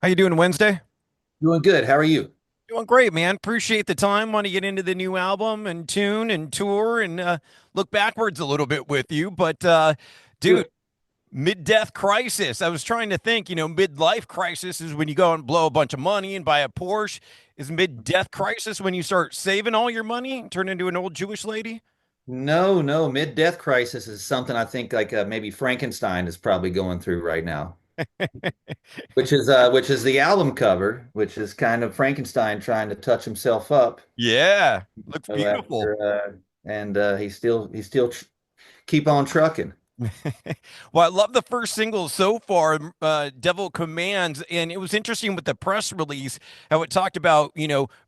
How you doing Wednesday? Doing good. How are you? Doing great, man. Appreciate the time. Want to get into the new album and tune and tour and look backwards a little bit with you. But dude, Good. mid-death crisis. I was trying to think, mid-life crisis is when you go and blow a bunch of money and buy a Porsche. Is mid-death crisis when you start saving all your money and turn into an old Jewish lady? No, no. Mid-death crisis is something I think like maybe Frankenstein is probably going through right now, which is the album cover, which is kind of Frankenstein trying to touch himself up. Yeah, looks So beautiful. after and he still keep on trucking. Well, I love the first single so far, Devil Commands. And it was interesting with the press release, how it talked about,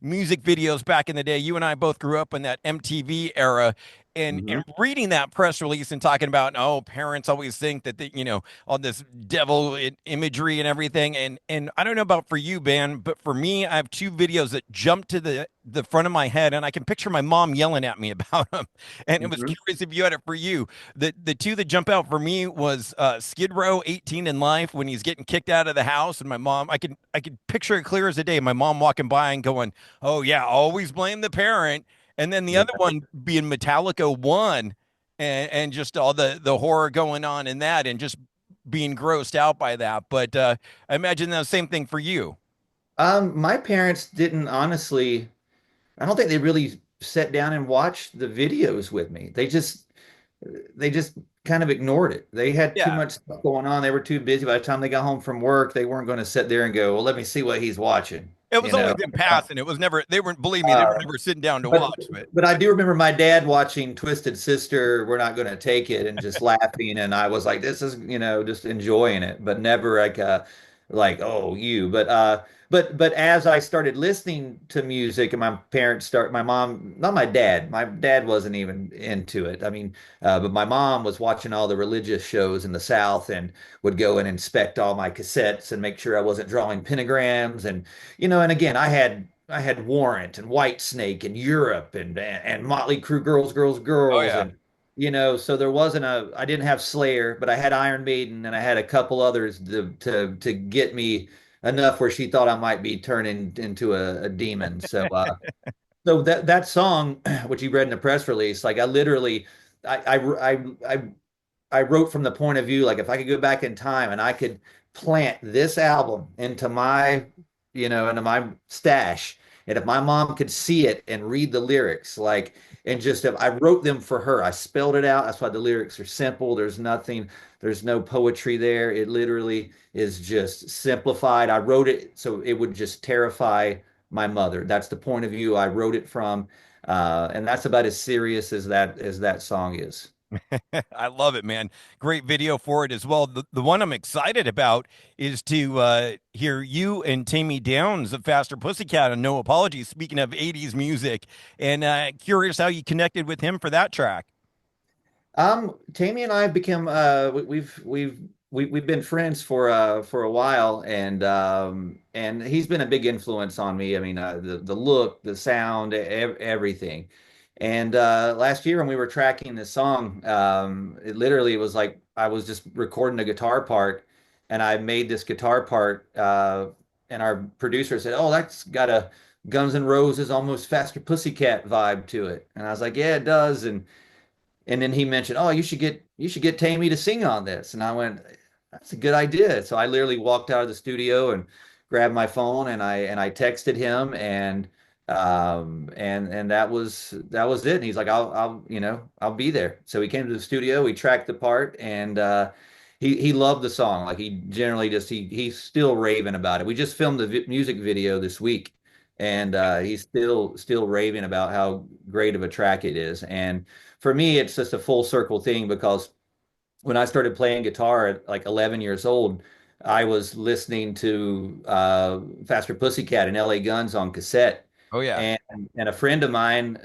music videos back in the day. You and I both grew up in that MTV era. And Hmm. reading that press release and talking about, oh, parents always think that, all this devil imagery and everything. And I don't know about for you, Ben, but for me, I have two videos that jump to the front of my head, and I can picture my mom yelling at me about them. And it was Hmm. curious if you had it for you. The two that jump out for me was Skid Row, 18 in Life, when he's getting kicked out of the house, and my mom, I could picture it clear as a day. My mom walking by and going, "Oh yeah, always blame the parent." And then the Yeah. other one being Metallica One, and just all the horror going on in that, and just being grossed out by that. But I imagine the same thing for you. My parents didn't honestly. I don't think they really sat down and watched the videos with me. They just kind of ignored it. They had too Yeah. much stuff going on. They were too busy. By the time they got home from work, they weren't going to sit there and go, "Well, let me see what he's watching." It was You always know. in passing. It was never, they weren't, believe me, they were Uh, never sitting down to but watch. But but I do remember my dad watching Twisted Sister, We're Not Going to Take It, and just laughing, and I was like, "This is just enjoying it," but never like oh you. But as I started listening to music, and my mom, not my dad wasn't even into it. I mean, but my mom was watching all the religious shows in the South and would go and inspect all my cassettes and make sure I wasn't drawing pentagrams and again, I had Warrant and Whitesnake and Europe and Motley Crue, oh Girls, yeah. so there wasn't I didn't have Slayer, but I had Iron Maiden and I had a couple others to get me enough where she thought I might be turning into a demon. So that song, which you read in the press release, like I literally, I I wrote from the point of view, like if I could go back in time and I could plant this album into my stash, and if my mom could see it and read the lyrics, like, and just if I wrote them for her, I spelled it out. That's why the lyrics are simple. There's no poetry there. It literally is just simplified. I wrote it so it would just terrify my mother. That's the point of view I wrote it from. And that's about as serious as that song is. I love it, man. Great video for it as well. The one I'm excited about is to hear you and Taime Downe's of Faster Pussycat on No Apologies. Speaking of 80s music, and curious how you connected with him for that track. Tammy and I have become we've been friends for a while, and he's been a big influence on me. I mean, the look, the sound, everything. And last year when we were tracking this song, it literally was like I was just recording a guitar part, and I made this guitar part, and our producer said, "Oh, that's got a Guns N' Roses, almost Faster Pussycat vibe to it." And I was like, "Yeah, it does." And then he mentioned, "Oh, you should get Tammy to sing on this." And I went, "That's a good idea." So I literally walked out of the studio and grabbed my phone and I texted him and that was it. And he's like, "I'll be there." So he came to the studio, we tracked the part, and he loved the song. Like he generally just he's still raving about it. We just filmed the music video this week, and he's still raving about how great of a track it is. And for me, it's just a full circle thing because when I started playing guitar at like 11 years old, I was listening to Faster Pussycat and LA Guns on cassette. Oh yeah. And and a friend of mine,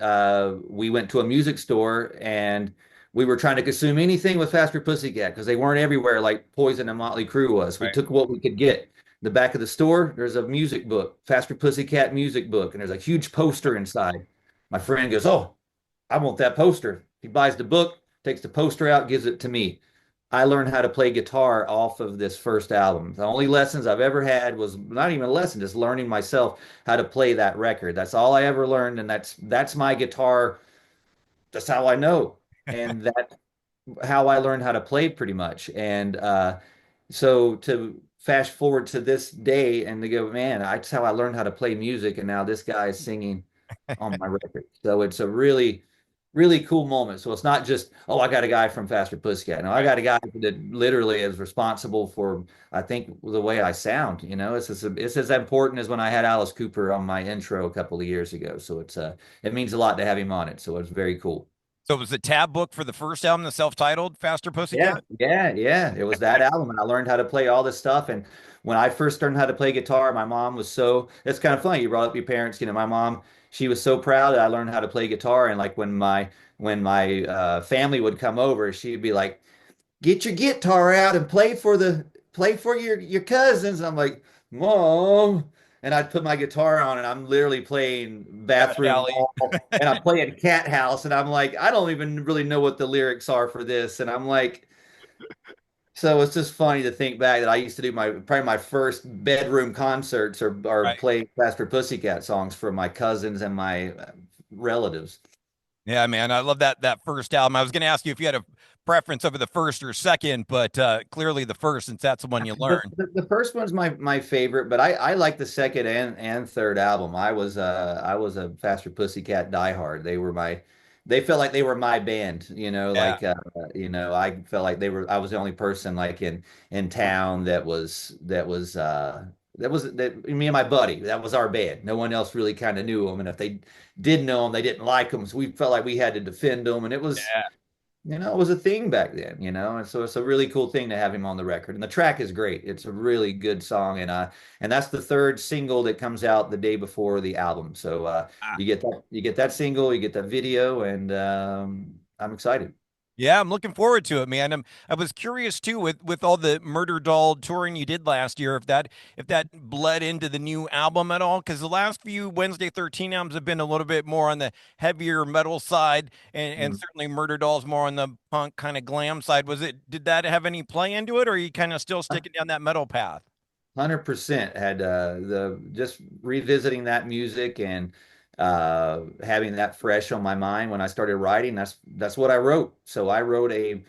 we went to a music store and we were trying to consume anything with Faster Pussycat because they weren't everywhere like Poison and Motley Crue was. We Right. took what we could get. The back of the store, there's a music book, Faster Pussycat music book, and there's a huge poster inside. My friend goes, "Oh, I want that poster." He buys the book, takes the poster out, gives it to me. I learned how to play guitar off of this first album. The only lessons I've ever had was not even a lesson, just learning myself how to play that record. That's all I ever learned, and that's my guitar. That's how I know, and that's how I learned how to play pretty much. And so to fast forward to this day and to go, man, that's how I learned how to play music, and now this guy is singing on my record. So it's a really, really cool moment. So it's not just, oh, I got a guy from Faster Pussycat. No, I Right. got a guy that literally is responsible for, I think, the way I sound. It's as important as when I had Alice Cooper on my intro a couple of years ago. So it means a lot to have him on it. So it's very cool. So it was the tab book for the first album, the self-titled Faster Yeah, Pussycat? yeah, yeah. It was that album, and I learned how to play all this stuff. And when I first learned how to play guitar, my mom was so. It's kind of funny. You brought up your parents. My mom, she was so proud that I learned how to play guitar. And like when my family would come over, she'd be like, "Get your guitar out and play for your cousins." And I'm like, "Mom," and I'd put my guitar on, and I'm literally playing Cat Bathroom Alley. Wall, and I'm playing Cat House, and I'm like, I don't even really know what the lyrics are for this, and I'm like. So it's just funny to think back that I used to do my probably my first bedroom concerts or Right. play Faster Pussycat songs for my cousins and my relatives. Yeah, man, I love that first album. I was going to ask you if you had a preference over the first or second, but clearly the first, since that's the one you The, learned. the, the first one's my favorite, but I like the second and third album. I was a Faster Pussycat diehard. They felt like they were my band, Yeah. I felt like I was the only person like in town that me and my buddy, that was our band. No one else really kind of knew them, and if they did know them, they didn't like them, so we felt like we had to defend them, and Yeah. it was a thing back then, and so it's a really cool thing to have him on the record. And the track is great. It's a really good song, and that's the third single that comes out the day before the album. So you get that single, you get that video, and I'm excited. Yeah, I'm looking forward to it, man. I was curious too with all the Murder Doll touring you did last year, if that bled into the new album at all. Because the last few Wednesday 13 albums have been a little bit more on the heavier metal side, and Mm. certainly Murder Dolls more on the punk kind of glam side. Did that have any play into it, or are you kind of still sticking down that metal path? 100% had the just revisiting that music and having that fresh on my mind when I started writing. That's what I wrote. So I wrote a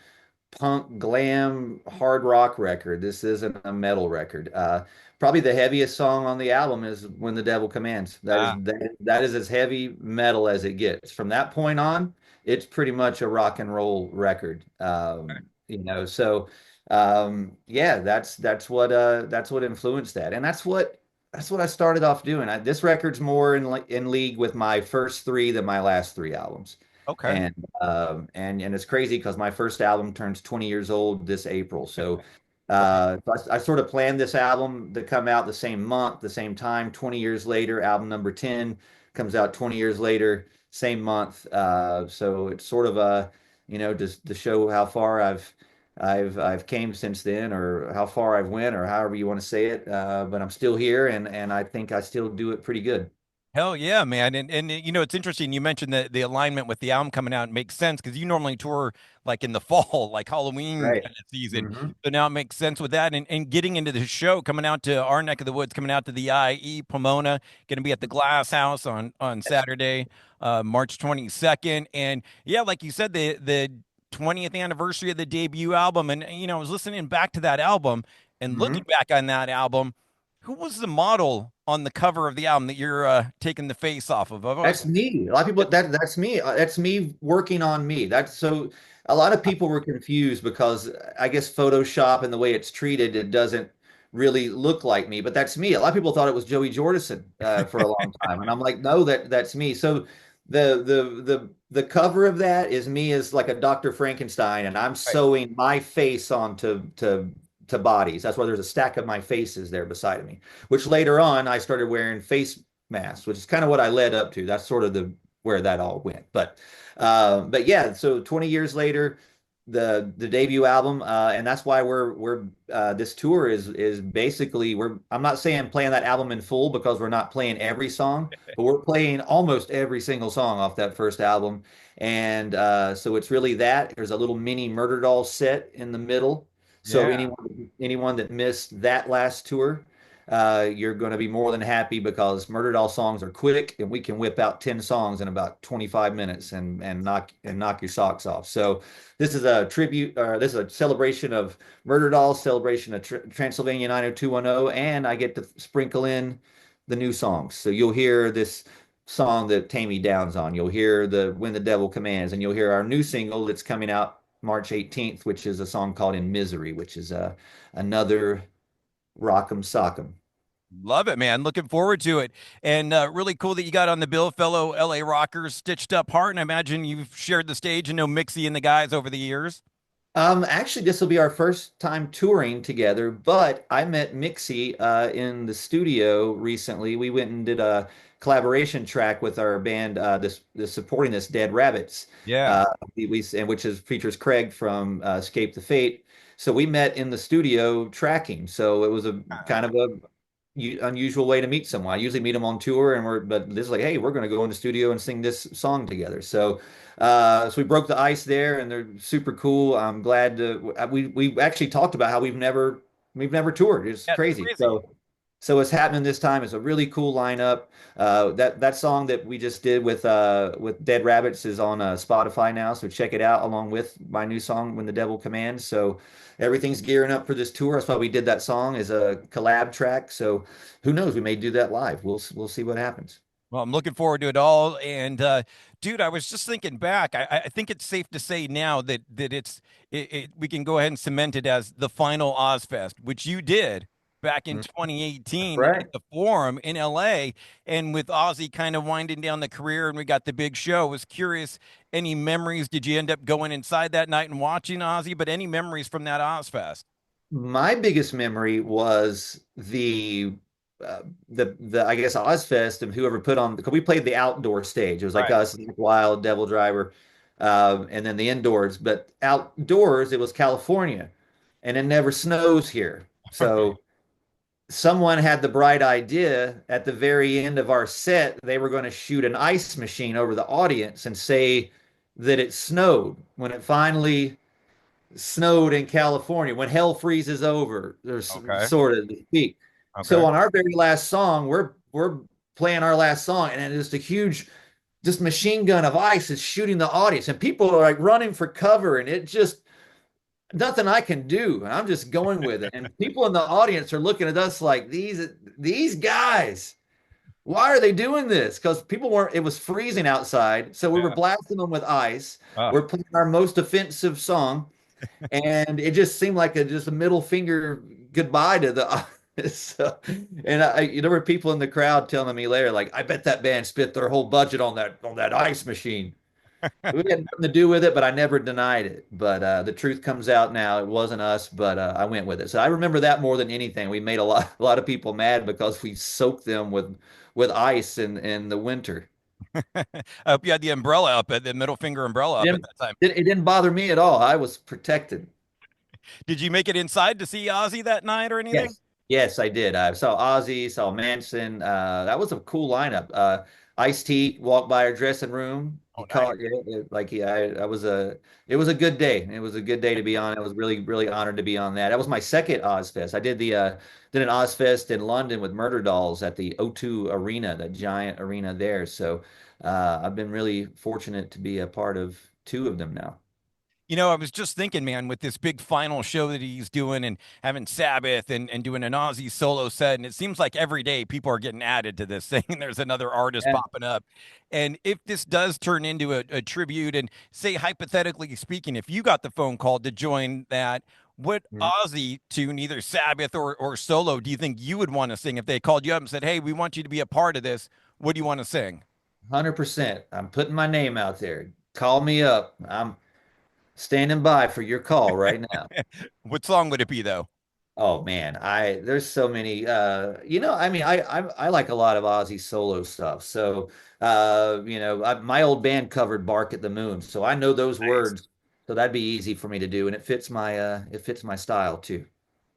punk glam hard rock record. This isn't a metal record. Probably the heaviest song on the album is "When the Devil Commands." Ah, That is as heavy metal as it gets. From that point on, it's pretty much a rock and roll record. So yeah, that's what influenced that, and that's what I started off doing. This record's more in league with my first three than my last three albums. okay. And it's crazy because my first album turns 20 years old this April. So, Right. I sort of planned this album to come out the same month, the same time. 20 years later, album number 10 comes out 20 years later, same month. So it's sort of just to show how far I've came since then, or how far I've went, or however you want to say it. But I'm still here, and I think I still do it pretty good. Hell yeah, man. And it's interesting. You mentioned the alignment with the album coming out. It makes sense because you normally tour like in the fall, like Halloween Right. kind of season. Hmm. So now it makes sense with that. And getting into the show, coming out to our neck of the woods, coming out to the IE Pomona, going to be at the Glasshouse on Saturday, March 22nd. And yeah, like you said, the 20th anniversary of the debut album. And I was listening back to that album and looking Hmm. back on that album. Who was the model on the cover of the album that you're taking the face off of? I've always That's me. A lot of people that's me. That's me working on me. That's so a lot of people were confused because I guess Photoshop and the way it's treated, it doesn't really look like me, but that's me. A lot of people thought it was Joey Jordison for a long time, and I'm like, no, that's me. So the cover of that is me as like a Dr. Frankenstein, and I'm right. sewing my face onto to bodies. That's why there's a stack of my faces there beside of me. Which later on I started wearing face mass, which is kind of what I led up to. That's sort of the where that all went. But yeah, so 20 years later, the debut album, and that's why we're this tour is basically we're I'm not saying playing that album in full because we're not playing every song, but we're playing almost every single song off that first album, and so it's really that. There's a little mini Murderdolls set in the middle, so Yeah. anyone that missed that last tour. You're going to be more than happy because Murderdoll songs are quick and we can whip out 10 songs in about 25 minutes and knock your socks off. So this is a tribute, or this is a celebration of Murderdolls, celebration of Transylvania 90210, and I get to sprinkle in the new songs. So you'll hear this song that Taime Downe's on. You'll hear the When the Devil Commands, and you'll hear our new single that's coming out March 18th, which is a song called In Misery, which is another Rock'em Sock'em. Love it, man. Looking forward to it. And really cool that you got on the bill, fellow LA Rockers, Stitched Up Heart. And I imagine you've shared the stage and know Mixie and the guys over the years. Actually, this will be our first time touring together, but I met Mixie in the studio recently. We went and did a collaboration track with our band, this supporting this Dead Rabbits, Yeah. uh, and which is features Craig from Escape the Fate. So we met in the studio tracking. So it was a kind of a unusual way to meet someone. I usually meet them on tour, but this is like, hey, we're going to go in the studio and sing this song together. So we broke the ice there, and they're super cool. I'm glad to. We actually talked about how we've never toured. It's Yeah, it's crazy. crazy. So it's happening this time. It's a really cool lineup. That song that we just did with Dead Rabbits is on Spotify now, so check it out along with my new song When the Devil Commands. So everything's gearing up for this tour. That's why we did that song as a collab track. So who knows? We may do that live. We'll see what happens. Well, I'm looking forward to it all. And dude, I was just thinking back. I think it's safe to say now that we can go ahead and cement it as the final Ozzfest, which you did back in Mhm. 2018 at Right. the Forum in LA. And with Ozzy kind of winding down the career, and we got the big show. I was curious, any memories? Did you end up going inside that night and watching Ozzy? But any memories from that Ozzfest? My biggest memory was the I guess Ozfest and whoever put on because we played the outdoor stage. It was like Right. us, Nick Wild, Devil Driver, and then the indoors. But outdoors, it was California, and it never snows here. So someone had the bright idea at the very end of our set, they were going to shoot an ice machine over the audience and say that it snowed when it finally snowed in California when hell freezes over, there's Okay. sort of to speak. Okay. So on our very last song, we're playing our last song, and then just a huge just machine gun of ice is shooting the audience, and people are like running for cover, and it just nothing I can do. And I'm just going with it. And people in the audience are looking at us like these guys. Why are they doing this? Because people weren't, it was freezing outside. So we were Yeah. blasting them with ice. Oh. We're playing our most offensive song and it just seemed like just a middle finger goodbye to the so, and there were people in the crowd telling me later like I bet that band spent their whole budget on that ice machine. We had nothing to do with it, but I never denied it. But the truth comes out now. It wasn't us, but I went with it. So I remember that more than anything. We made a lot of people mad because we soaked them with ice in the winter. I hope you had the umbrella up at the middle finger umbrella It up at didn't, that time. it didn't bother me at all. I was protected. Did you make it inside to see Ozzy that night or anything? Yes. Yes, I did. I saw Ozzy, saw Manson. That was a cool lineup. Ice-T walked by our dressing room. Oh, He nice. called like I was it was a good day. It was a good day to be on. I was really honored to be on that. That was my second Ozfest. I did an Ozfest in London with Murderdolls at the O2 Arena, the giant arena there. So I've been really fortunate to be a part of two of them now. You know, I was just thinking, man, with this big final show that he's doing and having Sabbath and doing an Ozzy solo set, and it seems like every day people are getting added to this thing, and there's another artist Yeah. popping up. And if this does turn into a tribute, and say hypothetically speaking, if you got the phone call to join that, what Ozzy tune, either Sabbath or solo, do you think you would want to sing if they called you up and said, "Hey, we want you to be a part of this. What do you want to sing?" 100%. I'm putting my name out there. Call me up. I'm standing by for your call right now. What song would it be, though? Oh man, I there's so many I mean I like a lot of Ozzy solo stuff. So my old band covered Bark at the Moon. So I know those Nice. words So that'd be easy for me to do, and it fits my style too.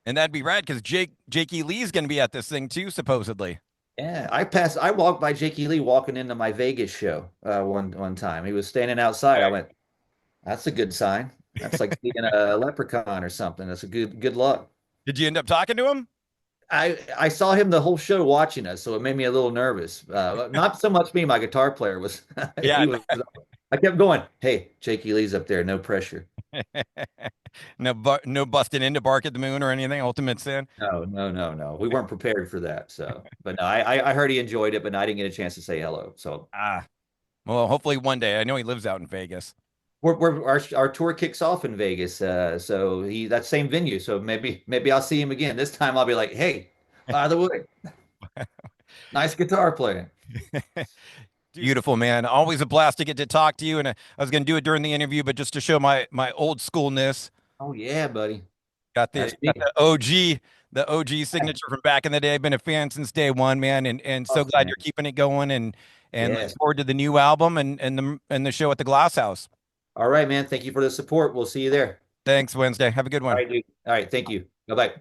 And that'd be rad because Jakey Lee's going to be at this thing too, supposedly. Yeah, I walked by Jakey Lee walking into my Vegas show one time. He was standing outside. I went, that's a good sign. That's like seeing a leprechaun or something. That's a good luck. Did you end up talking to him? I saw him the whole show watching us, so it made me a little nervous. Not so much me, my guitar player was Yeah. he was I kept going, hey, Jakey Lee's up there, no pressure. No busting into Bark at the Moon or anything. Ultimate Sin. No, no, no, no. We weren't prepared for that. So, but no, I heard he enjoyed it, but I didn't get a chance to say hello. So Ah, well, hopefully one day. I know he lives out in Vegas. our tour kicks off in Vegas. So he that same venue. So maybe I'll see him again. This time I'll be like, hey, by the way, nice guitar playing. Beautiful, man. Always a blast to get to talk to you. And I was going to do it during the interview, but just to show my old schoolness, Oh yeah, buddy. got That's got me. the OG signature from back in the day. I've been a fan since day one, man, and so Awesome, glad man. you're keeping it going and looking Yes. forward to the new album and the show at the Glasshouse. All right, man. Thank you for the support. We'll see you there. Thanks, Wednesday. Have a good All one. right, dude. All right. Thank you. Bye bye.